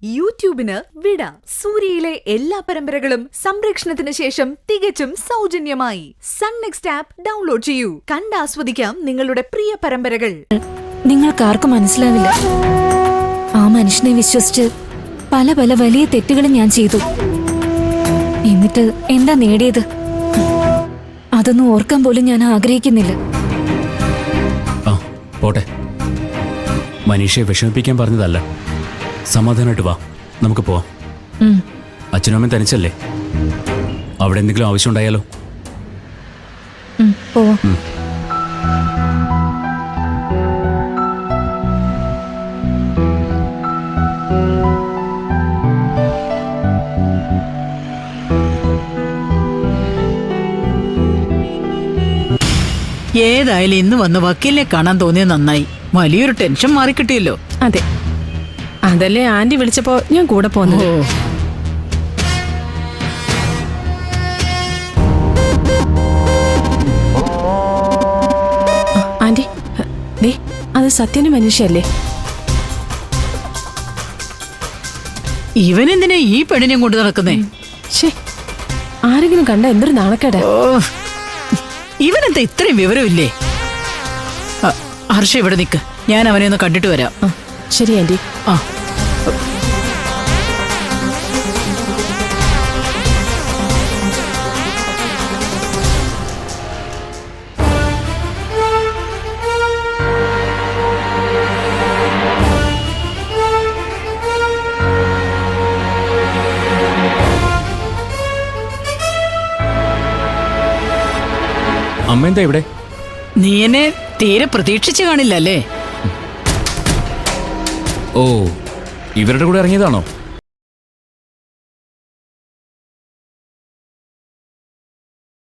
യൂട്യൂബിന് വിട. സൂര്യയിലെ എല്ലാ പരമ്പരകളും സംരക്ഷണത്തിന് ശേഷം തികച്ചും സൗജന്യമായി സൺ നെക്സ്റ്റ് ആപ്പ് ഡൗൺലോഡ് ചെയ്യൂ. കണ്ടാസ്വദിക്കാം നിങ്ങളുടെ പ്രിയ പരമ്പരകൾ. നിങ്ങൾക്കാർക്കും മനസ്സിലാവില്ല. ആ മനുഷ്യനെ വിശ്വസിച്ച് പല പല വലിയ തെറ്റുകളും ഞാൻ ചെയ്തു. എന്നിട്ട് എന്താ നേടിയത്? അതൊന്നും ഓർക്കാൻ പോലും ഞാൻ ആഗ്രഹിക്കുന്നില്ല. പോട്ടെ, മനീഷയെ വിഷമിപ്പിക്കാൻ പറഞ്ഞതല്ല. സമാധാനമായിട്ട് വാ, നമുക്ക് പോവാം. അച്ഛനും അമ്മയും തനിച്ചല്ലേ? അവിടെ എന്തെങ്കിലും ആവശ്യം ഉണ്ടായാലോ? പോവാം. ഏതായാലും ഇന്ന് വന്ന് വക്കീലിനെ കാണാൻ തോന്നിയത് നന്നായി. വലിയൊരു ടെൻഷൻ മാറിക്കിട്ടിയല്ലോ. അതെ, അതല്ലേ ആന്റി വിളിച്ചപ്പോ ഞാൻ കൂടെ പോന്നത്. ആന്റി, ദേ അത് സത്യന് മനുഷ്യല്ലേ? ഇവനെന്തിനാ ഈ പെണ്ണിനെയും കൊണ്ട് നടക്കുന്നേ? ആരെങ്കിലും കണ്ട എന്തൊരു നാണക്കേടാ. ഇവനെന്താ ഇത്രയും വിവരമില്ലേ? ഹർഷ ഇവിടെ നിക്ക്, ഞാൻ അവനെ ഒന്ന് കണ്ടിട്ട് വരാം. ശരി ആന്റി. അമ്മ എന്താ ഇവിടെ? നീ എന്നെ തീരെ പ്രതീക്ഷിച്ചു കാണില്ലല്ലേ? ഓ, ഇവരുടെ കൂടെ ഇറങ്ങിയതാണോ?